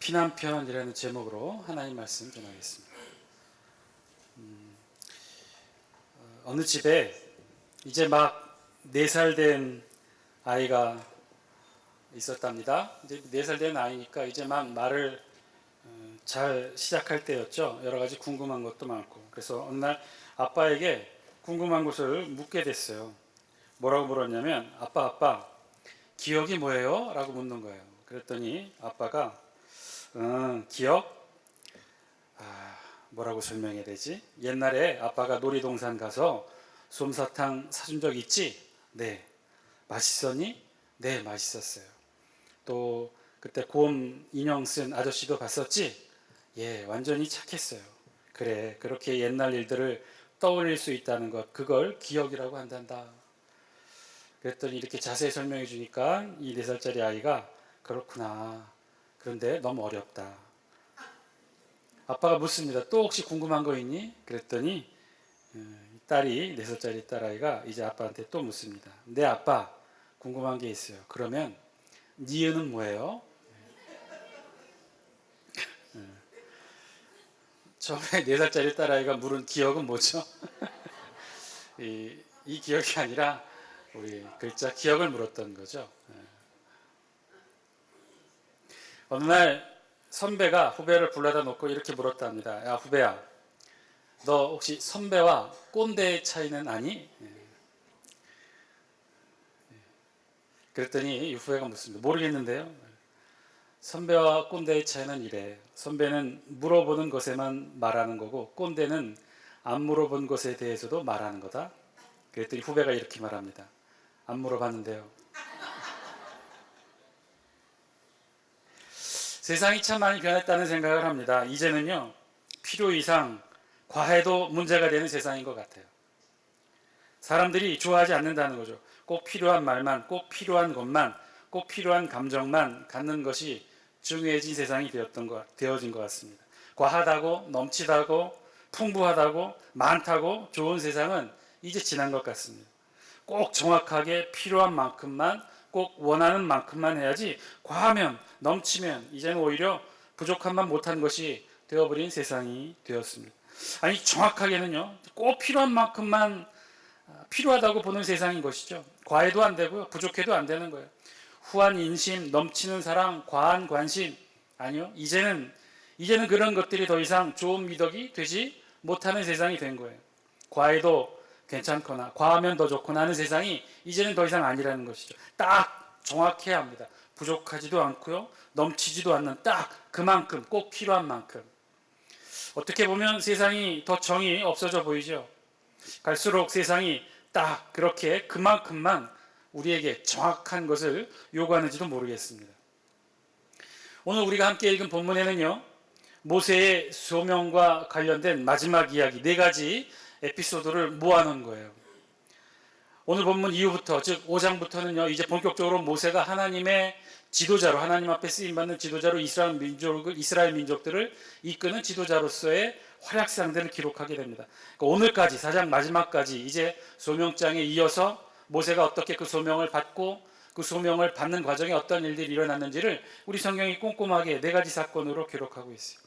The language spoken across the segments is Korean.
피난편이라는 제목으로 하나님 말씀 전하겠습니다. 어느 집에 이제 막 4살 된 아이가 있었답니다. 이제 4살 된 아이니까 이제 막 말을 잘 시작할 때였죠. 여러 가지 궁금한 것도 많고. 그래서 어느 날 아빠에게 궁금한 것을 묻게 됐어요. 뭐라고 물었냐면, 아빠, 기억이 뭐예요? 라고 묻는 거예요. 그랬더니 아빠가 기억? 뭐라고 설명해야 되지? 옛날에 아빠가 놀이동산 가서 솜사탕 사준 적 있지? 네. 맛있었니? 네, 맛있었어요. 또 그때 곰 인형 쓴 아저씨도 봤었지? 예, 완전히 착했어요. 그래, 그렇게 옛날 일들을 떠올릴 수 있다는 것, 그걸 기억이라고 한단다. 그랬더니 이렇게 자세히 설명해 주니까 이 4살짜리 아이가 그렇구나. 그런데 너무 어렵다. 아빠가 묻습니다. 또 혹시 궁금한 거 있니? 그랬더니 딸이 4살짜리 딸아이가 이제 아빠한테 또 묻습니다. 네, 아빠, 궁금한 게 있어요. 그러면 니은은 뭐예요? 처음에 4살짜리 딸아이가 물은 기억은 뭐죠? 이 기억이 아니라 우리 글자 기억을 물었던 거죠. 어느 날 선배가 후배를 불러다 놓고 이렇게 물었답니다. 야, 후배야, 너 혹시 선배와 꼰대의 차이는 아니? 그랬더니 이 후배가 묻습니다. 모르겠는데요. 선배와 꼰대의 차이는 이래. 선배는 물어보는 것에만 말하는 거고, 꼰대는 안 물어본 것에 대해서도 말하는 거다. 그랬더니 후배가 이렇게 말합니다. 안 물어봤는데요. 세상이 참 많이 변했다는 생각을 합니다. 이제는요, 필요 이상 과해도 문제가 되는 세상인 것 같아요. 사람들이 좋아하지 않는다는 거죠. 꼭 필요한 말만, 꼭 필요한 것만, 꼭 필요한 감정만 갖는 것이 중요해진 세상이 되어진 것 같습니다. 과하다고, 넘치다고, 풍부하다고, 많다고 좋은 세상은 이제 지난 것 같습니다. 꼭 정확하게 필요한 만큼만, 꼭 원하는 만큼만 해야지, 과하면, 넘치면 이제는 오히려 부족함만 못한 것이 되어버린 세상이 되었습니다. 아니, 정확하게는요, 꼭 필요한 만큼만 필요하다고 보는 세상인 것이죠. 과해도 안 되고요, 부족해도 안 되는 거예요. 후한 인심, 넘치는 사랑, 과한 관심, 아니요, 이제는 그런 것들이 더 이상 좋은 미덕이 되지 못하는 세상이 된 거예요. 과해도 괜찮거나 과하면 더 좋거나 하는 세상이 이제는 더 이상 아니라는 것이죠. 딱 정확해야 합니다. 부족하지도 않고요, 넘치지도 않는 딱 그만큼, 꼭 필요한 만큼. 어떻게 보면 세상이 더 정이 없어져 보이죠. 갈수록 세상이 딱 그렇게 그만큼만 우리에게 정확한 것을 요구하는지도 모르겠습니다. 오늘 우리가 함께 읽은 본문에는요, 모세의 소명과 관련된 마지막 이야기 4가지 에피소드를 모아놓은 거예요. 오늘 본문 이후부터, 즉 5장부터는요, 이제 본격적으로 모세가 하나님의 지도자로, 하나님 앞에 쓰임받는 지도자로 이스라엘 민족들을 이끄는 지도자로서의 활약상들을 기록하게 됩니다. 그러니까 오늘까지, 4장 마지막까지 이제 소명장에 이어서 모세가 어떻게 그 소명을 받고 그 소명을 받는 과정에 어떤 일들이 일어났는지를 우리 성경이 꼼꼼하게 4가지 사건으로 기록하고 있어요.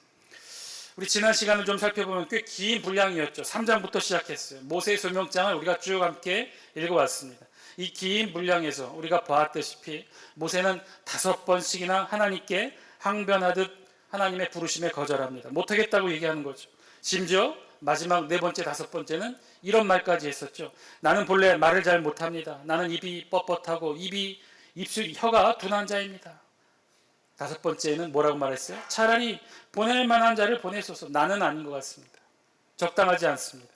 우리 지난 시간을 좀 살펴보면 꽤 긴 분량이었죠. 3장부터 시작했어요. 모세의 소명장을 우리가 쭉 함께 읽어왔습니다. 이 긴 분량에서 우리가 보았다시피 모세는 5번씩이나 하나님께 항변하듯 하나님의 부르심에 거절합니다. 못하겠다고 얘기하는 거죠. 심지어 마지막 4번째, 5번째는 이런 말까지 했었죠. 나는 본래 말을 잘 못합니다. 나는 입이 뻣뻣하고 혀가 둔한 자입니다. 5번째는 뭐라고 말했어요? 차라리 보낼 만한 자를 보내소서. 나는 아닌 것 같습니다. 적당하지 않습니다.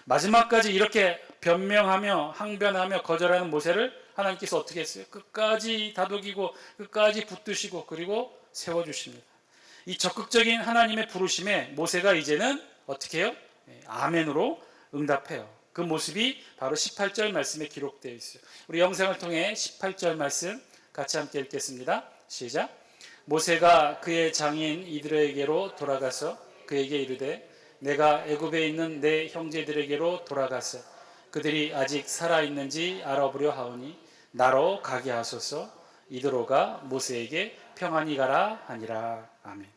마지막까지 이렇게 변명하며 항변하며 거절하는 모세를 하나님께서 어떻게 했어요? 끝까지 다독이고 끝까지 붙드시고 그리고 세워주십니다. 이 적극적인 하나님의 부르심에 모세가 이제는 어떻게 해요? 아멘으로 응답해요. 그 모습이 바로 18절 말씀에 기록되어 있어요. 우리 영상을 통해 18절 말씀 같이 함께 읽겠습니다. 시작. 모세가 그의 장인 이들에게로 돌아가서 그에게 이르되 내가 애굽에 있는 내 형제들에게로 돌아가서 그들이 아직 살아있는지 알아보려 하오니 나로 가게 하소서. 이드로가 모세에게 평안히 가라 하니라. 아멘.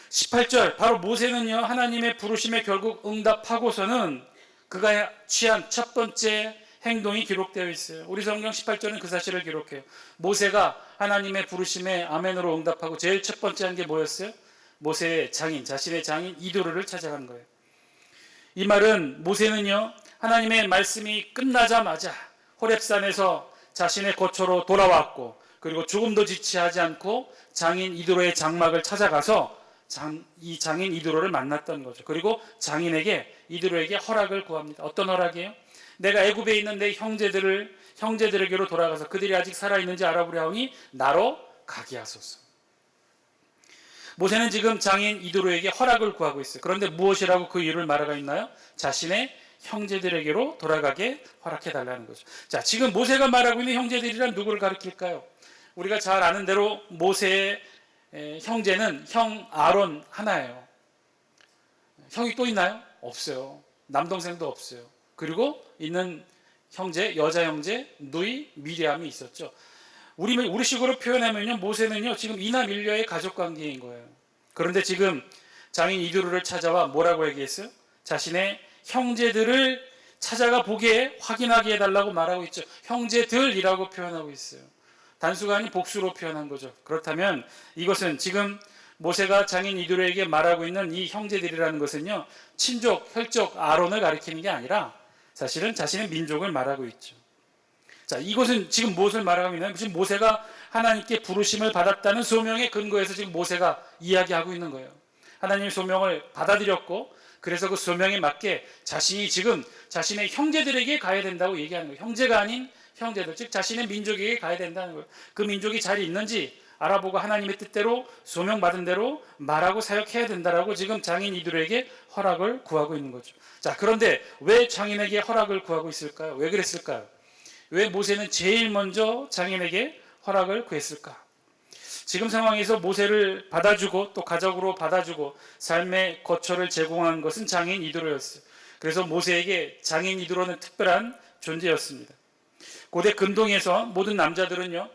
18절, 바로 모세는요 하나님의 부르심에 결국 응답하고서는 그가 취한 첫 번째 행동이 기록되어 있어요. 우리 성경 18절은 그 사실을 기록해요. 모세가 하나님의 부르심에 아멘으로 응답하고 제일 첫 번째 한 게 뭐였어요? 모세의 장인, 자신의 장인 이도르를 찾아간 거예요. 이 말은 모세는요 하나님의 말씀이 끝나자마자 호렙산에서 자신의 거처로 돌아왔고, 그리고 조금도 지체하지 않고 장인 이도로의 장막을 찾아가서 이 장인 이도로를 만났던 거죠. 그리고 장인에게, 이도로에게 허락을 구합니다. 어떤 허락이에요? 내가 애굽에 있는 내 형제들에게로 돌아가서 그들이 아직 살아있는지 알아보려 하오니 나로 가게 하소서. 모세는 지금 장인 이도로에게 허락을 구하고 있어요. 그런데 무엇이라고 그 이유를 말하고 있나요? 자신의 형제들에게로 돌아가게 허락해 달라는 거죠. 자, 지금 모세가 말하고 있는 형제들이란 누구를 가리킬까요? 우리가 잘 아는 대로 모세의 형제는 형 아론 하나예요. 형이 또 있나요? 없어요. 남동생도 없어요. 그리고 있는 형제, 여자 형제 누이 미리암이 있었죠. 우리식으로 표현하면요, 모세는요 지금 이남 일녀의 가족 관계인 거예요. 그런데 지금 장인 이도르를 찾아와 뭐라고 얘기했어요? 자신의 형제들을 찾아가 보게 확인하게 해달라고 말하고 있죠. 형제들이라고 표현하고 있어요. 단수가 아닌 복수로 표현한 거죠. 그렇다면 이것은 지금 모세가 장인 이도르에게 말하고 있는 이 형제들이라는 것은요, 친족, 혈족 아론을 가리키는 게 아니라 사실은 자신의 민족을 말하고 있죠. 자, 이것은 지금 무엇을 말하고 있나요? 지금 모세가 하나님께 부르심을 받았다는 소명의 근거에서 지금 모세가 이야기하고 있는 거예요. 하나님의 소명을 받아들였고, 그래서 그 소명에 맞게 자신이 지금 자신의 형제들에게 가야 된다고 얘기하는 거예요. 형제가 아닌 형제들, 즉 자신의 민족에게 가야 된다는 거예요. 그 민족이 잘 있는지 알아보고 하나님의 뜻대로 소명받은 대로 말하고 사역해야 된다라고 지금 장인 이도르에게 허락을 구하고 있는 거죠. 자, 그런데 왜 장인에게 허락을 구하고 있을까요? 왜 그랬을까요? 왜 모세는 제일 먼저 장인에게 허락을 구했을까? 지금 상황에서 모세를 받아주고 또 가족으로 받아주고 삶의 거처를 제공한 것은 장인 이도로였어요. 그래서 모세에게 장인 이도로는 특별한 존재였습니다. 고대 근동에서 모든 남자들은요,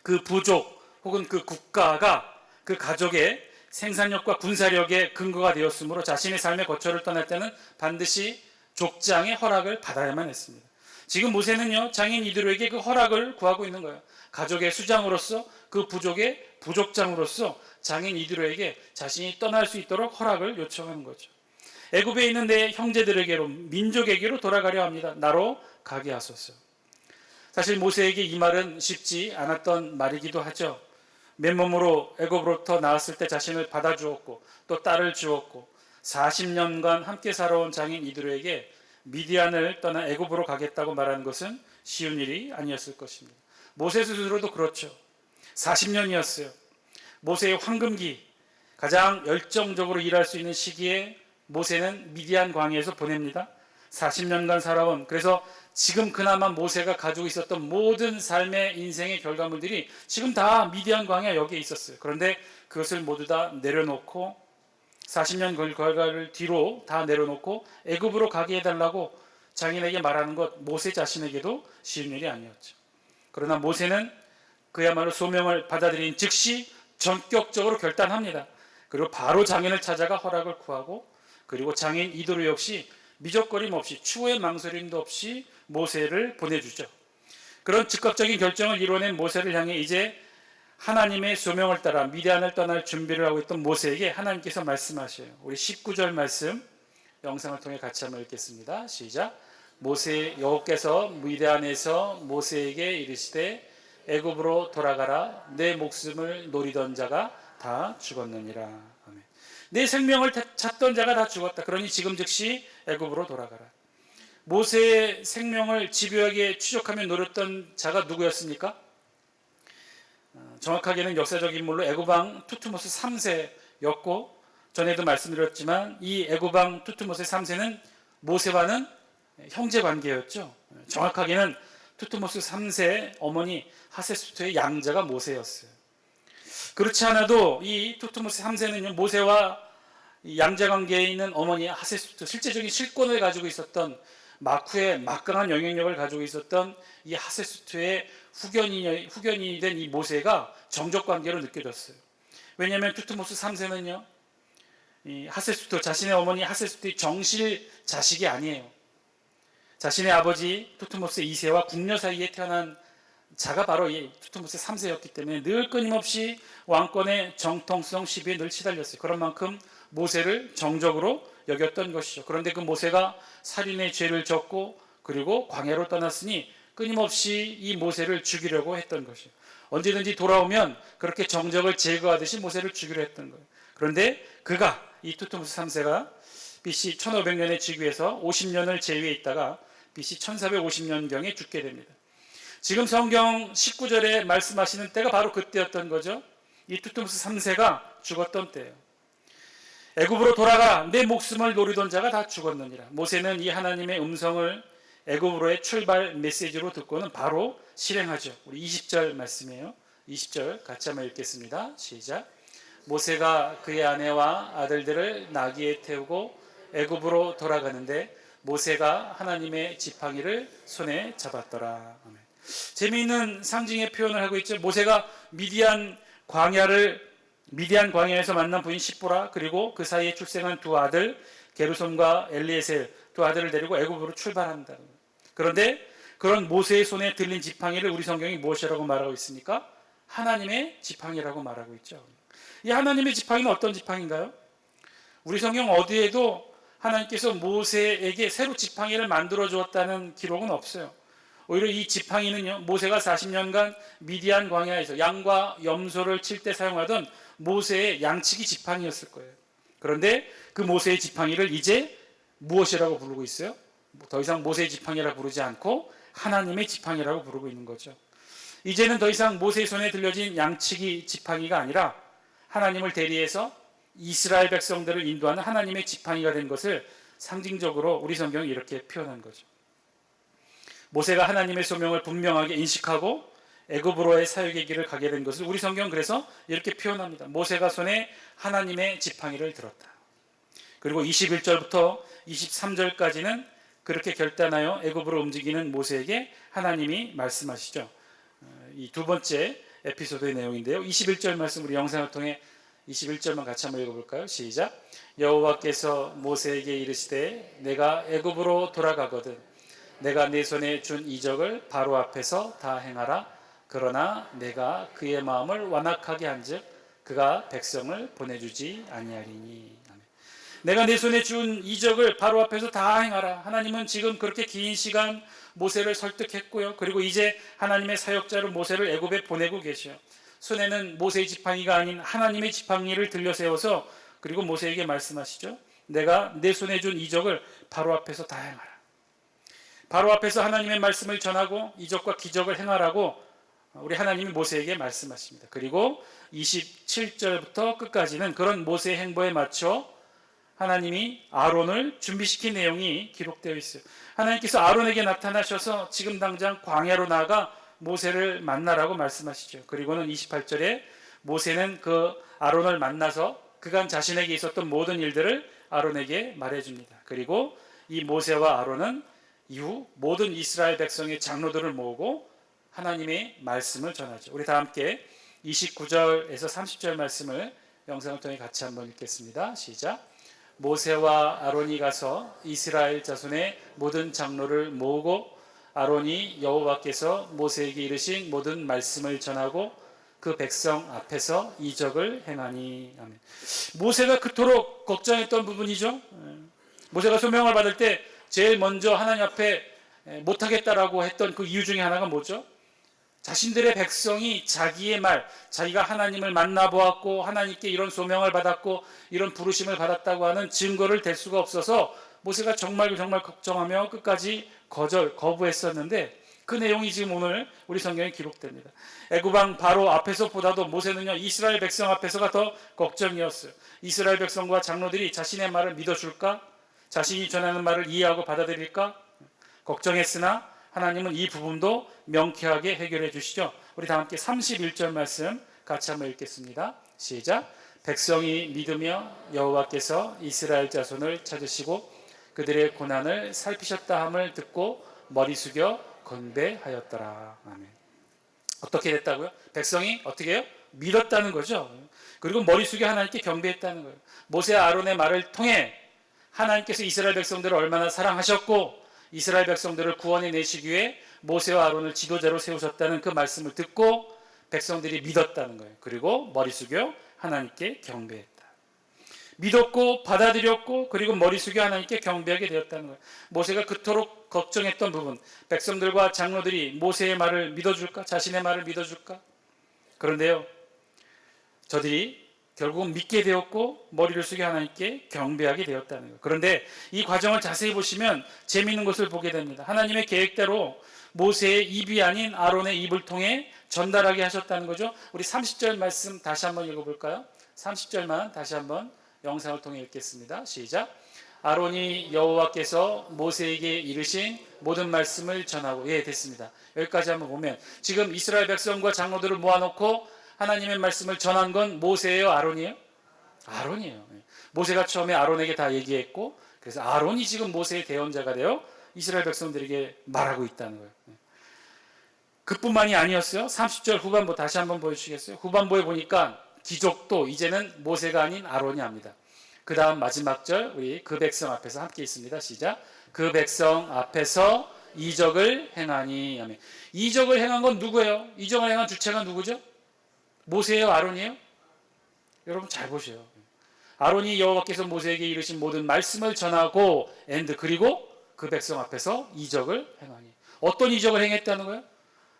그 부족 혹은 그 국가가 그 가족의 생산력과 군사력의 근거가 되었으므로 자신의 삶의 거처를 떠날 때는 반드시 족장의 허락을 받아야만 했습니다. 지금 모세는요 장인 이도로에게 그 허락을 구하고 있는 거예요. 가족의 수장으로서, 그 부족의 부족장으로서 장인 이도로에게 자신이 떠날 수 있도록 허락을 요청하는 거죠. 애굽에 있는 내 형제들에게로, 민족에게로 돌아가려 합니다. 나로 가게 하소서. 사실 모세에게 이 말은 쉽지 않았던 말이기도 하죠. 맨몸으로 애굽으로부터 나왔을 때 자신을 받아주었고 또 딸을 주었고 40년간 함께 살아온 장인 이도로에게 미디안을 떠나 애굽으로 가겠다고 말하는 것은 쉬운 일이 아니었을 것입니다. 모세 스스로도 그렇죠. 40년이었어요. 모세의 황금기, 가장 열정적으로 일할 수 있는 시기에 모세는 미디안 광야에서 보냅니다. 40년간 살아온, 그래서 지금 그나마 모세가 가지고 있었던 모든 삶의 인생의 결과물들이 지금 다 미디안 광야 여기에 있었어요. 그런데 그것을 모두 다 내려놓고 40년 결과를 뒤로 다 내려놓고 애굽으로 가게 해달라고 장인에게 말하는 것, 모세 자신에게도 쉬운 일이 아니었죠. 그러나 모세는 그야말로 소명을 받아들인 즉시 전격적으로 결단합니다. 그리고 바로 장인을 찾아가 허락을 구하고, 그리고 장인 이도로 역시 미적거림 없이, 추후의 망설임도 없이 모세를 보내주죠. 그런 즉각적인 결정을 이뤄낸 모세를 향해 이제 하나님의 소명을 따라 미디안을 떠날 준비를 하고 있던 모세에게 하나님께서 말씀하셔요. 우리 19절 말씀 영상을 통해 같이 한번 읽겠습니다. 시작. 모세, 여호와께서 미디안에서 모세에게 이르시되 애굽으로 돌아가라. 내 목숨을 노리던 자가 다 죽었느니라. 아멘. 내 생명을 찾던 자가 다 죽었다. 그러니 지금 즉시 애굽으로 돌아가라. 모세의 생명을 집요하게 추적하며 노렸던 자가 누구였습니까? 정확하게는 역사적 인물로 애굽왕 투트모스 3세였고, 전에도 말씀드렸지만 이 애굽왕 투트모스 3세는 모세와는 형제 관계였죠. 정확하게는 투트모스 3세의 어머니 하세수트의 양자가 모세였어요. 그렇지 않아도 이 투트모스 3세는요, 모세와 양자 관계에 있는 어머니 하세수트, 실제적인 실권을 가지고 있었던 마쿠의 막강한 영향력을 가지고 있었던 이 하세스투의 후견이 된 이 모세가 정적 관계로 느껴졌어요. 왜냐하면 투트모스 3세는요, 이 하세스투, 자신의 어머니 하세스투의 정실 자식이 아니에요. 자신의 아버지 투트모스 2세와 궁녀 사이에 태어난 자가 바로 이 투트모스 3세였기 때문에 늘 끊임없이 왕권의 정통성 시비에 늘 시달렸어요. 그런 만큼 모세를 정적으로 여겼던 것이죠. 그런데 그 모세가 살인의 죄를 졌고 그리고 광야로 떠났으니 끊임없이 이 모세를 죽이려고 했던 것이에요. 언제든지 돌아오면 그렇게 정적을 제거하듯이 모세를 죽이려 했던 거예요. 그런데 그가, 이 투트모스 3세가 BC 1500년에 즉위해서 50년을 재위해 있다가 BC 1450년경에 죽게 됩니다. 지금 성경 19절에 말씀하시는 때가 바로 그때였던 거죠. 이 투트모스 3세가 죽었던 때예요. 애굽으로 돌아가 내 목숨을 노리던 자가 다 죽었느니라. 모세는 이 하나님의 음성을 애굽으로의 출발 메시지로 듣고는 바로 실행하죠. 우리 20절 말씀이에요. 20절 같이 한번 읽겠습니다. 시작. 모세가 그의 아내와 아들들을 나귀에 태우고 애굽으로 돌아가는데 모세가 하나님의 지팡이를 손에 잡았더라. 아멘. 재미있는 상징의 표현을 하고 있죠. 모세가 미디안 광야에서 만난 부인 시보라, 그리고 그 사이에 출생한 두 아들 게르솜과 엘리에셀 두 아들을 데리고 애굽으로 출발합니다. 그런데 그런 모세의 손에 들린 지팡이를 우리 성경이 무엇이라고 말하고 있습니까? 하나님의 지팡이라고 말하고 있죠. 이 하나님의 지팡이는 어떤 지팡이인가요? 우리 성경 어디에도 하나님께서 모세에게 새로 지팡이를 만들어 주었다는 기록은 없어요. 오히려 이 지팡이는요, 모세가 40년간 미디안 광야에서 양과 염소를 칠 때 사용하던 모세의 양치기 지팡이였을 거예요. 그런데 그 모세의 지팡이를 이제 무엇이라고 부르고 있어요? 더 이상 모세의 지팡이라고 부르지 않고 하나님의 지팡이라고 부르고 있는 거죠. 이제는 더 이상 모세의 손에 들려진 양치기 지팡이가 아니라 하나님을 대리해서 이스라엘 백성들을 인도하는 하나님의 지팡이가 된 것을 상징적으로 우리 성경이 이렇게 표현한 거죠. 모세가 하나님의 소명을 분명하게 인식하고 애굽으로의 사역의 길을 가게 된 것을 우리 성경 그래서 이렇게 표현합니다. 모세가 손에 하나님의 지팡이를 들었다. 그리고 21절부터 23절까지는 그렇게 결단하여 애굽으로 움직이는 모세에게 하나님이 말씀하시죠. 이 두 번째 에피소드의 내용인데요. 21절 말씀 우리 영상을 통해 21절만 같이 한번 읽어볼까요? 시작. 여호와께서 모세에게 이르시되 내가 애굽으로 돌아가거든 내가 내 손에 준 이적을 바로 앞에서 다 행하라. 그러나 내가 그의 마음을 완악하게 한즉 그가 백성을 보내주지 아니하리니. 아멘. 내가 내 손에 준 이적을 바로 앞에서 다 행하라. 하나님은 지금 그렇게 긴 시간 모세를 설득했고요. 그리고 이제 하나님의 사역자로 모세를 애굽에 보내고 계셔요. 손에는 모세의 지팡이가 아닌 하나님의 지팡이를 들려세워서 그리고 모세에게 말씀하시죠. 내가 내 손에 준 이적을 바로 앞에서 다 행하라. 바로 앞에서 하나님의 말씀을 전하고 이적과 기적을 행하라고 우리 하나님이 모세에게 말씀하십니다. 그리고 27절부터 끝까지는 그런 모세의 행보에 맞춰 하나님이 아론을 준비시킨 내용이 기록되어 있어요. 하나님께서 아론에게 나타나셔서 지금 당장 광야로 나아가 모세를 만나라고 말씀하시죠. 그리고는 28절에 모세는 그 아론을 만나서 그간 자신에게 있었던 모든 일들을 아론에게 말해줍니다. 그리고 이 모세와 아론은 이후 모든 이스라엘 백성의 장로들을 모으고 하나님의 말씀을 전하죠. 우리 다 함께 29절에서 30절 말씀을 영상을 통해 같이 한번 읽겠습니다. 시작. 모세와 아론이 가서 이스라엘 자손의 모든 장로를 모으고 아론이 여호와께서 모세에게 이르신 모든 말씀을 전하고 그 백성 앞에서 이적을 행하니. 아멘. 모세가 그토록 걱정했던 부분이죠. 모세가 소명을 받을 때 제일 먼저 하나님 앞에 못하겠다라고 했던 그 이유 중에 하나가 뭐죠? 자신들의 백성이 자기의 말, 자기가 하나님을 만나보았고 하나님께 이런 소명을 받았고 이런 부르심을 받았다고 하는 증거를 댈 수가 없어서 모세가 정말 걱정하며 끝까지 거부했었는데 그 내용이 지금 오늘 우리 성경에 기록됩니다. 애굽왕 바로 앞에서보다도 모세는요 이스라엘 백성 앞에서가 더 걱정이었어요. 이스라엘 백성과 장로들이 자신의 말을 믿어줄까? 자신이 전하는 말을 이해하고 받아들일까? 걱정했으나 하나님은 이 부분도 명쾌하게 해결해 주시죠. 우리 다 함께 31절 말씀 같이 한번 읽겠습니다. 시작. 백성이 믿으며 여호와께서 이스라엘 자손을 찾으시고 그들의 고난을 살피셨다 함을 듣고 머리 숙여 건배하였더라. 아멘. 어떻게 됐다고요? 백성이 어떻게 해요? 믿었다는 거죠. 그리고 머리 숙여 하나님께 경배했다는 거예요. 모세 아론의 말을 통해 하나님께서 이스라엘 백성들을 얼마나 사랑하셨고 이스라엘 백성들을 구원해 내시기 위해 모세와 아론을 지도자로 세우셨다는 그 말씀을 듣고 백성들이 믿었다는 거예요. 그리고 머리 숙여 하나님께 경배했다. 믿었고 받아들였고 그리고 머리 숙여 하나님께 경배하게 되었다는 거예요. 모세가 그토록 걱정했던 부분, 백성들과 장로들이 모세의 말을 믿어줄까? 자신의 말을 믿어줄까? 그런데요, 저들이 결국은 믿게 되었고 머리를 숙여 하나님께 경배하게 되었다는 거예요. 그런데 이 과정을 자세히 보시면 재미있는 것을 보게 됩니다. 하나님의 계획대로 모세의 입이 아닌 아론의 입을 통해 전달하게 하셨다는 거죠. 우리 30절 말씀 다시 한번 읽어볼까요? 30절만 다시 한번 영상을 통해 읽겠습니다. 시작. 아론이 여호와께서 모세에게 이르신 모든 말씀을 전하고, 예, 됐습니다. 여기까지 한번 보면 지금 이스라엘 백성과 장로들을 모아놓고 하나님의 말씀을 전한 건 모세예요, 아론이에요? 아론이에요. 모세가 처음에 아론에게 다 얘기했고, 그래서 아론이 지금 모세의 대언자가 되어 이스라엘 백성들에게 말하고 있다는 거예요. 그뿐만이 아니었어요. 30절 후반부 다시 한번 보여주시겠어요? 후반부에 보니까 기적도 이제는 모세가 아닌 아론이 합니다. 그 다음 마지막 절 우리 그 백성 앞에서 함께 있습니다. 시작. 그 백성 앞에서 이적을 행하니. 아멘. 이적을 행한 건 누구예요? 이적을 행한 주체가 누구죠? 모세예요, 아론이에요? 여러분 잘 보세요. 아론이 여호와께서 모세에게 이르신 모든 말씀을 전하고 그리고 그 백성 앞에서 이적을 행하니. 어떤 이적을 행했다는 거예요?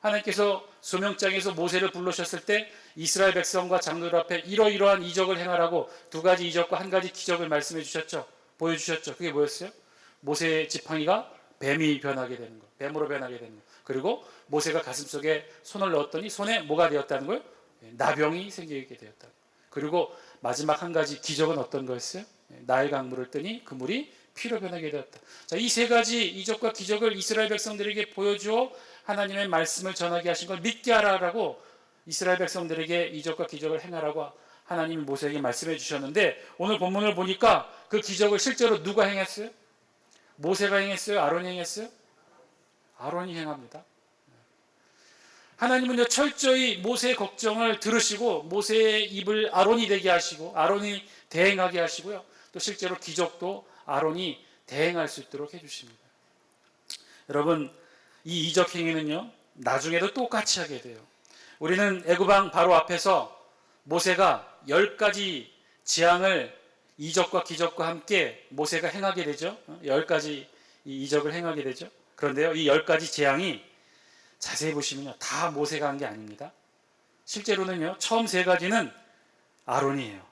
하나님께서 소명장에서 모세를 부르셨을 때 이스라엘 백성과 장로들 앞에 이러이러한 이적을 행하라고 두 가지 이적과 한 가지 기적을 말씀해 주셨죠. 보여주셨죠. 그게 뭐였어요? 모세의 지팡이가 뱀이 변하게 되는 거, 뱀으로 변하게 되는 거. 그리고 모세가 가슴속에 손을 넣었더니 손에 뭐가 되었다는 거예요? 나병이 생기게 되었다. 그리고 마지막 한 가지 기적은 어떤 거였어요? 나일 강물을 뜨니 그 물이 피로 변하게 되었다. 자, 이 세 가지 이적과 기적을 이스라엘 백성들에게 보여주어 하나님의 말씀을 전하게 하신 걸 믿게 하라고 이스라엘 백성들에게 이적과 기적을 행하라고 하나님이 모세에게 말씀해 주셨는데 오늘 본문을 보니까 그 기적을 실제로 누가 행했어요? 모세가 행했어요? 아론이 행했어요? 아론이 행합니다. 하나님은요 철저히 모세의 걱정을 들으시고 모세의 입을 아론이 되게 하시고 아론이 대행하게 하시고요. 또 실제로 기적도 아론이 대행할 수 있도록 해주십니다. 여러분 이 이적 행위는요 나중에도 똑같이 하게 돼요. 우리는 애굽왕 바로 앞에서 모세가 10가지 재앙을 이적과 기적과 함께 모세가 행하게 되죠. 10가지 이적을 행하게 되죠. 그런데요 이 10가지 재앙이 자세히 보시면요 다 모세가 한 게 아닙니다. 실제로는요 처음 3가지는 아론이에요.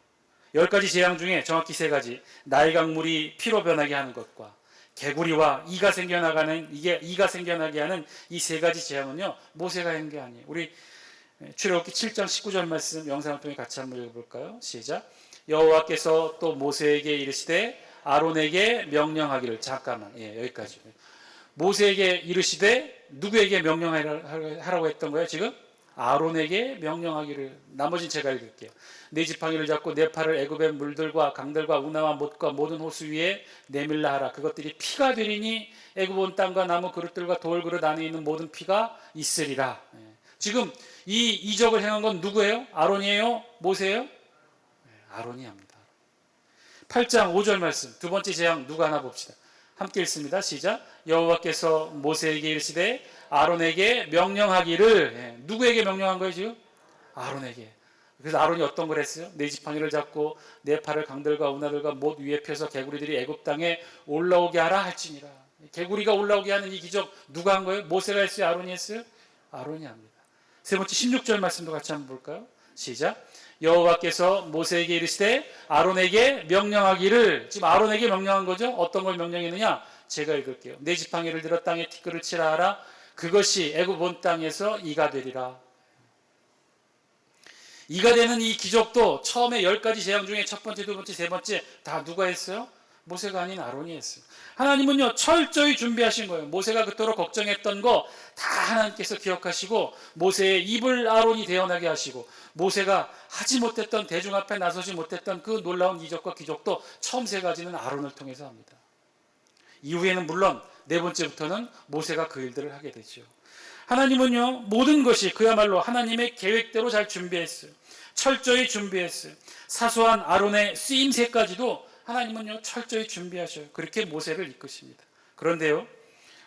10가지 재앙 중에 정확히 3가지, 나일 강물이 피로 변하게 하는 것과 개구리와 이가 생겨나게 하는 이 3가지 재앙은요 모세가 한 게 아니에요. 우리 출애굽기 7장 19절 말씀 영상을 통해 같이 한번 읽어볼까요? 시작. 여호와께서 또 모세에게 이르시되 아론에게 명령하기를. 잠깐만, 여기까지. 모세에게 이르시되 누구에게 명령하라고 했던 거예요? 지금 아론에게 명령하기를. 나머지는 제가 읽을게요. 네 지팡이를 잡고 네 팔을 애굽의 물들과 강들과 운하와 못과 모든 호수 위에 내밀라 하라. 그것들이 피가 되리니 애굽 온 땅과 나무 그릇들과 돌 그릇 안에 있는 모든 피가 있으리라. 지금 이 이적을 행한 건 누구예요? 아론이에요? 모세예요? 아론이 합니다. 8장 5절 말씀 두 번째 재앙 누가 하나 봅시다. 함께 읽습니다. 시작. 여호와께서 모세에게 이르시되 아론에게 명령하기를. 누구에게 명령한 거예요 지금? 아론에게. 그래서 아론이 어떤 걸 했어요? 네 지팡이를 잡고 네 팔을 강들과 운하들과 못 위에 펴서 개구리들이 애굽 땅에 올라오게 하라 할지니라. 개구리가 올라오게 하는 이 기적 누가 한 거예요? 모세가 했어요? 아론이 했어요? 아론이 합니다. 세 번째 16절 말씀도 같이 한번 볼까요? 시작. 여호와께서 모세에게 이르시되 아론에게 명령하기를. 지금 아론에게 명령한 거죠? 어떤 걸 명령했느냐? 제가 읽을게요. 네 지팡이를 들어 땅에 티끌을 치라 하라. 그것이 애굽 온 땅에서 이가 되리라. 이가 되는 이 기적도 처음에 10가지 재앙 중에 첫 번째, 두 번째, 세 번째 다 누가 했어요? 모세가 아닌 아론이 했어요. 하나님은요 철저히 준비하신 거예요. 모세가 그토록 걱정했던 거 다 하나님께서 기억하시고 모세의 입을 아론이 대언하게 하시고 모세가 하지 못했던, 대중 앞에 나서지 못했던 그 놀라운 이적과 기적도 처음 3가지는 아론을 통해서 합니다. 이후에는 물론 네 번째부터는 모세가 그 일들을 하게 되죠. 하나님은요, 모든 것이 그야말로 하나님의 계획대로 잘 준비했어요. 철저히 준비했어요. 사소한 아론의 쓰임새까지도 하나님은요, 철저히 준비하셔요. 그렇게 모세를 이끄십니다. 그런데요,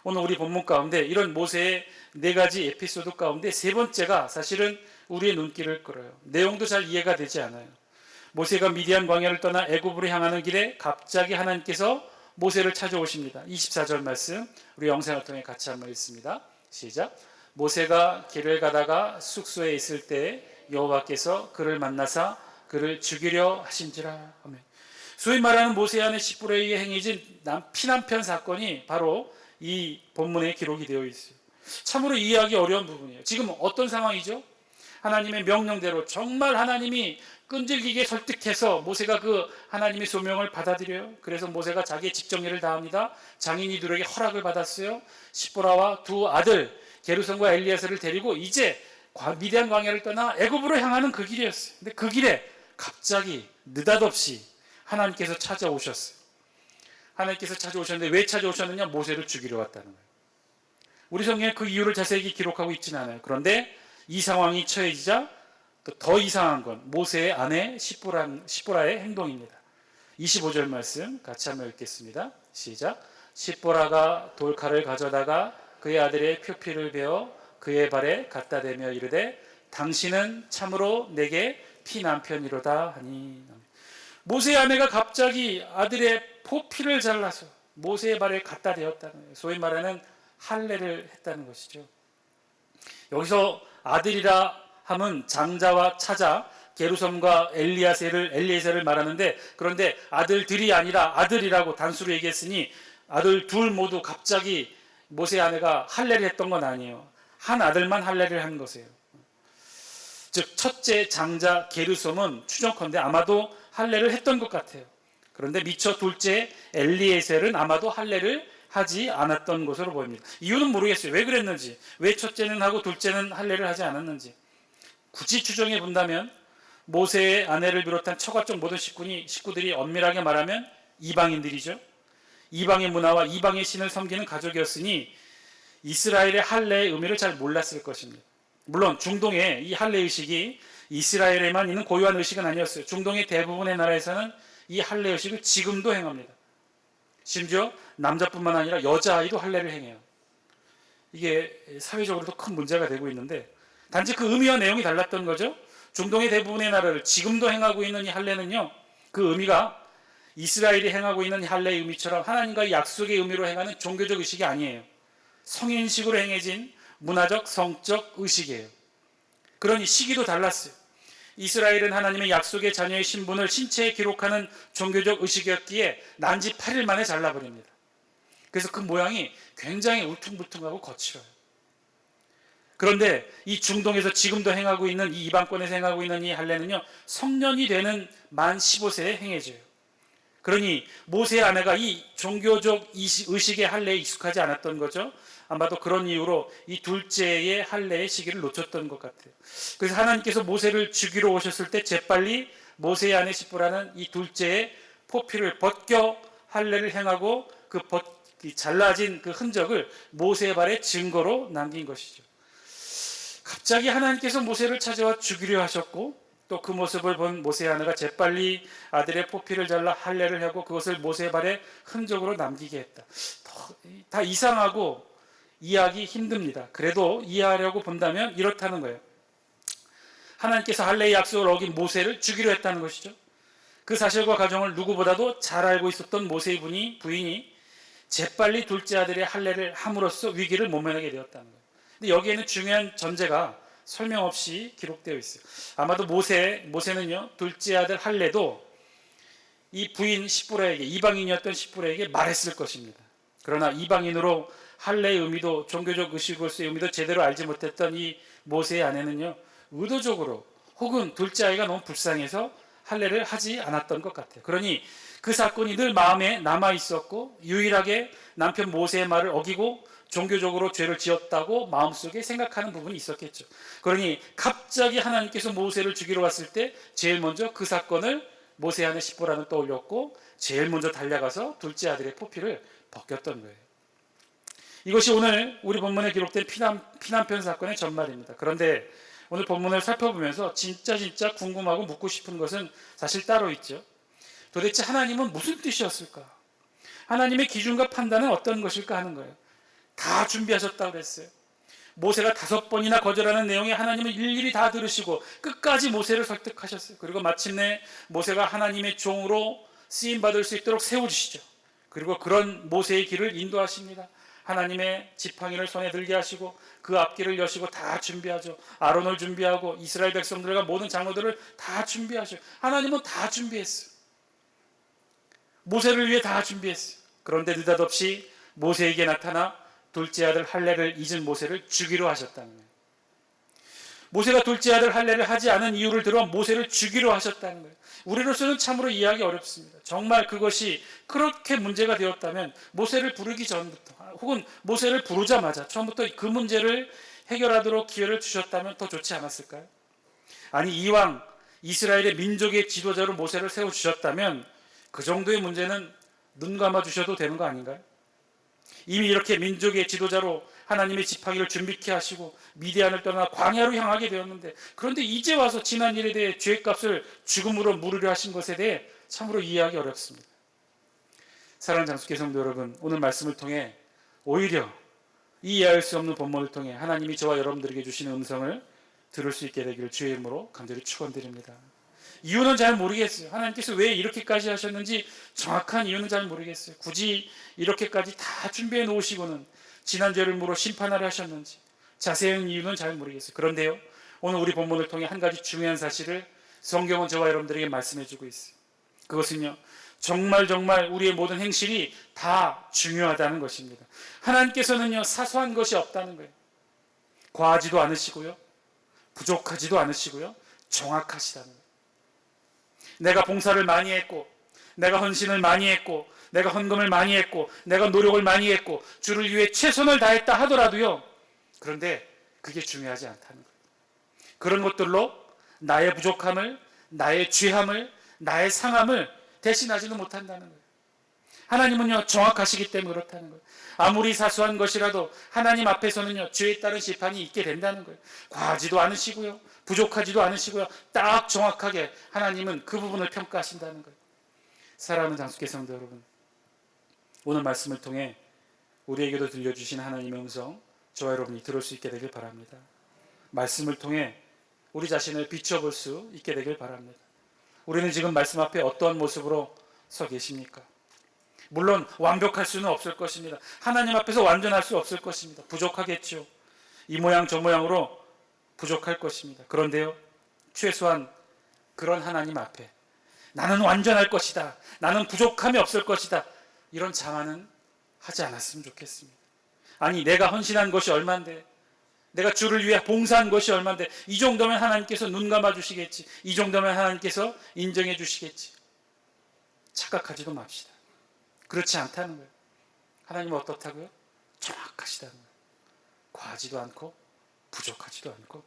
오늘 우리 본문 가운데 이런 모세의 네 가지 에피소드 가운데 세 번째가 사실은 우리의 눈길을 끌어요. 내용도 잘 이해가 되지 않아요. 모세가 미디안 광야를 떠나 애굽으로 향하는 길에 갑자기 하나님께서 모세를 찾아오십니다. 24절 말씀 우리 영상을 통해 같이 한번 읽습니다. 시작. 모세가 길을 가다가 숙소에 있을 때 여호와께서 그를 만나사 그를 죽이려 하신지라. 아멘. 소위 말하는 모세 안의 십부레의 행위진 피난편 사건이 바로 이 본문에 기록이 되어 있어요. 참으로 이해하기 어려운 부분이에요. 지금 어떤 상황이죠? 하나님의 명령대로 정말 하나님이 끈질기게 설득해서 모세가 그 하나님의 소명을 받아들여요. 그래서 모세가 자기의 직정일을 다합니다. 장인이들에게 허락을 받았어요. 십보라와 두 아들 게르손과 엘리야스를 데리고 이제 미디안 광야를 떠나 애굽으로 향하는 그 길이었어요. 근데 그 길에 갑자기 느닷없이 하나님께서 찾아오셨어요. 하나님께서 찾아오셨는데 왜 찾아오셨느냐? 모세를 죽이려 왔다는 거예요. 우리 성경에 그 이유를 자세히 기록하고 있지는 않아요. 그런데 이 상황이 처해지자 또 더 이상한 건 모세의 아내 십보라의 행동입니다. 25절 말씀 같이 한번 읽겠습니다. 시작. 십보라가 돌칼을 가져다가 그의 아들의 표피를 베어 그의 발에 갖다 대며 이르되 당신은 참으로 내게 피남편이로다 하니. 모세의 아내가 갑자기 아들의 포피를 잘라서 모세의 발에 갖다 대었다는 거예요. 소위 말하는 할례를 했다는 것이죠. 여기서 아들이라 함은 장자와 차자 게르솜과 엘리에셀을 말하는데, 그런데 아들들이 아니라 아들이라고 단수로 얘기했으니 아들 둘 모두 갑자기 모세의 아내가 할례를 했던 건 아니에요. 한 아들만 할례를 한 것이에요. 즉 첫째 장자 게르솜은 추정컨대 아마도 할례를 했던 것 같아요. 그런데 미처 둘째 엘리에셀은 아마도 할례를 하지 않았던 것으로 보입니다. 이유는 모르겠어요. 왜 그랬는지, 왜 첫째는 하고 둘째는 할례를 하지 않았는지. 굳이 추정해 본다면 모세의 아내를 비롯한 처가쪽 모든 식구들이 엄밀하게 말하면 이방인들이죠. 이방의 문화와 이방의 신을 섬기는 가족이었으니 이스라엘의 할례의 의미를 잘 몰랐을 것입니다. 물론 중동의 이 할례 의식이 이스라엘에만 있는 고유한 의식은 아니었어요. 중동의 대부분의 나라에서는 이 할례 의식을 지금도 행합니다. 심지어 남자뿐만 아니라 여자아이도 할례를 행해요. 이게 사회적으로도 큰 문제가 되고 있는데, 단지 그 의미와 내용이 달랐던 거죠. 중동의 대부분의 나라를 지금도 행하고 있는 이 할례는요, 그 의미가 이스라엘이 행하고 있는 이 할례의 의미처럼 하나님과의 약속의 의미로 행하는 종교적 의식이 아니에요. 성인식으로 행해진 문화적 성적 의식이에요. 그러니 시기도 달랐어요. 이스라엘은 하나님의 약속의 자녀의 신분을 신체에 기록하는 종교적 의식이었기에 난지 8일 만에 잘라버립니다. 그래서 그 모양이 굉장히 울퉁불퉁하고 거칠어요. 그런데 이 중동에서 지금도 행하고 있는, 이 이방권에서 행하고 있는 이 할례는요, 성년이 되는 만 15세에 행해져요. 그러니 모세의 아내가 이 종교적 의식의 할례에 익숙하지 않았던 거죠. 아마도 그런 이유로 이 둘째의 할례의 시기를 놓쳤던 것 같아요. 그래서 하나님께서 모세를 죽이러 오셨을 때 재빨리 모세의 아내 십보라는 이 둘째의 포피를 벗겨 할례를 행하고 그 잘라진 그 흔적을 모세의 발에 증거로 남긴 것이죠. 갑자기 하나님께서 모세를 찾아와 죽이려 하셨고, 또 그 모습을 본 모세의 아내가 재빨리 아들의 포피를 잘라 할례를 하고 그것을 모세의 발에 흔적으로 남기게 했다. 다 이상하고 이해하기 힘듭니다. 그래도 이해하려고 본다면 이렇다는 거예요. 하나님께서 할례의 약속을 어긴 모세를 죽이려 했다는 것이죠. 그 사실과 과정을 누구보다도 잘 알고 있었던 모세의 부인이 재빨리 둘째 아들의 할례를 함으로써 위기를 모면하게 되었다는 거예요. 근데 여기에는 중요한 전제가 설명 없이 기록되어 있어요. 아마도 모세는요, 둘째 아들 할례도 이 부인 십보라에게, 이방인이었던 십보라에게 말했을 것입니다. 그러나 이방인으로 할례의 의미도, 종교적 의식으로서의 의미도 제대로 알지 못했던 이 모세의 아내는요, 의도적으로 혹은 둘째 아이가 너무 불쌍해서 할례를 하지 않았던 것 같아요. 그러니 그 사건이 늘 마음에 남아 있었고, 유일하게 남편 모세의 말을 어기고 종교적으로 죄를 지었다고 마음속에 생각하는 부분이 있었겠죠. 그러니 갑자기 하나님께서 모세를 죽이러 왔을 때 제일 먼저 그 사건을 모세의 아내 십보라는 떠올렸고, 제일 먼저 달려가서 둘째 아들의 포피를 벗겼던 거예요. 이것이 오늘 우리 본문에 기록된 피난편 사건의 전말입니다. 그런데 오늘 본문을 살펴보면서 진짜 궁금하고 묻고 싶은 것은 사실 따로 있죠. 도대체 하나님은 무슨 뜻이었을까? 하나님의 기준과 판단은 어떤 것일까 하는 거예요. 다 준비하셨다고 그랬어요. 모세가 5번이나 거절하는 내용에 하나님은 일일이 다 들으시고 끝까지 모세를 설득하셨어요. 그리고 마침내 모세가 하나님의 종으로 쓰임받을 수 있도록 세워주시죠. 그리고 그런 모세의 길을 인도하십니다. 하나님의 지팡이를 손에 들게 하시고 그 앞길을 여시고 다 준비하죠. 아론을 준비하고 이스라엘 백성들과 모든 장로들을 다 준비하죠. 하나님은 다 준비했어요. 모세를 위해 다 준비했어요. 그런데 느닷없이 모세에게 나타나 둘째 아들 할례를 잊은 모세를 죽이려 하셨다는 거예요. 모세가 둘째 아들 할례를 하지 않은 이유를 들어 모세를 죽이려 하셨다는 거예요. 우리로서는 참으로 이해하기 어렵습니다. 정말 그것이 그렇게 문제가 되었다면 모세를 부르기 전부터 혹은 모세를 부르자마자 처음부터 그 문제를 해결하도록 기회를 주셨다면 더 좋지 않았을까요? 아니 이왕 이스라엘의 민족의 지도자로 모세를 세워주셨다면 그 정도의 문제는 눈 감아 주셔도 되는 거 아닌가요? 이미 이렇게 민족의 지도자로 하나님의 지팡이를 준비케 하시고 미디안을 떠나 광야로 향하게 되었는데 그런데 이제 와서 지난 일에 대해 죄값을 죽음으로 물으려 하신 것에 대해 참으로 이해하기 어렵습니다. 사랑하는 장수교 성도 여러분, 오늘 말씀을 통해 오히려 이해할 수 없는 본문을 통해 하나님이 저와 여러분들에게 주시는 음성을 들을 수 있게 되기를 주의 이름으로 간절히 축원드립니다. 이유는 잘 모르겠어요. 하나님께서 왜 이렇게까지 하셨는지 정확한 이유는 잘 모르겠어요. 굳이 이렇게까지 다 준비해 놓으시고는 지난 죄를 물어 심판하려 하셨는지 자세한 이유는 잘 모르겠어요. 그런데요, 오늘 우리 본문을 통해 한 가지 중요한 사실을 성경은 저와 여러분들에게 말씀해 주고 있어요. 그것은요, 정말 우리의 모든 행실이 다 중요하다는 것입니다. 하나님께서는요, 사소한 것이 없다는 거예요. 과하지도 않으시고요, 부족하지도 않으시고요, 정확하시다는 거예요. 내가 봉사를 많이 했고, 내가 헌신을 많이 했고, 내가 헌금을 많이 했고, 내가 노력을 많이 했고, 주를 위해 최선을 다했다 하더라도요, 그런데 그게 중요하지 않다는 거예요. 그런 것들로 나의 부족함을, 나의 죄함을, 나의 상함을 대신하지는 못한다는 거예요. 하나님은요, 정확하시기 때문에 그렇다는 거예요. 아무리 사소한 것이라도 하나님 앞에서는요, 죄에 따른 심판이 있게 된다는 거예요. 과하지도 않으시고요, 부족하지도 않으시고요, 딱 정확하게 하나님은 그 부분을 평가하신다는 거예요. 사랑하는 장수교 성도 여러분, 오늘 말씀을 통해 우리에게도 들려주신 하나님의 음성, 저와 여러분이 들을 수 있게 되길 바랍니다. 말씀을 통해 우리 자신을 비춰볼 수 있게 되길 바랍니다. 우리는 지금 말씀 앞에 어떠한 모습으로 서 계십니까? 물론 완벽할 수는 없을 것입니다. 하나님 앞에서 완전할 수 없을 것입니다. 부족하겠죠. 이 모양 저 모양으로 부족할 것입니다. 그런데요, 최소한 그런 하나님 앞에 나는 완전할 것이다, 나는 부족함이 없을 것이다, 이런 자만은 하지 않았으면 좋겠습니다. 아니, 내가 헌신한 것이 얼만데, 내가 주를 위해 봉사한 것이 얼만데, 이 정도면 하나님께서 눈 감아 주시겠지, 이 정도면 하나님께서 인정해 주시겠지, 착각하지도 맙시다. 그렇지 않다는 거예요. 하나님은 어떻다고요? 정확하시다는 거예요. 과하지도 않고 부족하지도 않고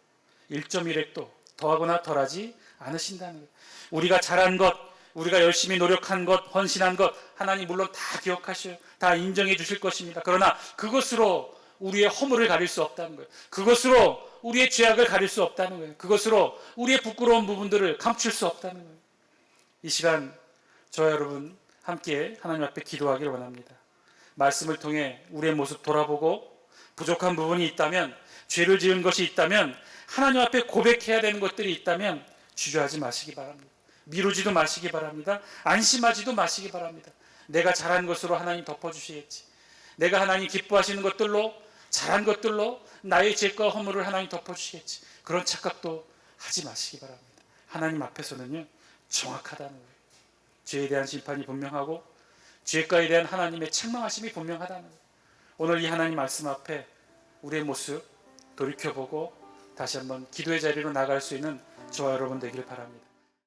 1.1획도 더하거나 덜하지 않으신다는 거예요. 우리가 잘한 것, 우리가 열심히 노력한 것, 헌신한 것, 하나님 물론 다 기억하셔요. 다 인정해 주실 것입니다. 그러나 그것으로 우리의 허물을 가릴 수 없다는 거예요. 그것으로 우리의 죄악을 가릴 수 없다는 거예요. 그것으로 우리의 부끄러운 부분들을 감출 수 없다는 거예요. 이 시간 저와 여러분 함께 하나님 앞에 기도하기를 원합니다. 말씀을 통해 우리의 모습 돌아보고 부족한 부분이 있다면, 죄를 지은 것이 있다면, 하나님 앞에 고백해야 되는 것들이 있다면 주저하지 마시기 바랍니다. 미루지도 마시기 바랍니다. 안심하지도 마시기 바랍니다. 내가 잘한 것으로 하나님 덮어주시겠지, 내가 하나님 기뻐하시는 것들로, 잘한 것들로 나의 죄과 허물을 하나님 덮어주시겠지, 그런 착각도 하지 마시기 바랍니다. 하나님 앞에서는요, 정확하다는 거예요. 죄에 대한 심판이 분명하고 죄가에 대한 하나님의 책망하심이 분명하다는 거예요. 오늘 이 하나님 말씀 앞에 우리의 모습 돌이켜보고 다시 한번 기도의 자리로 나갈 수 있는 저와 여러분 되길 바랍니다.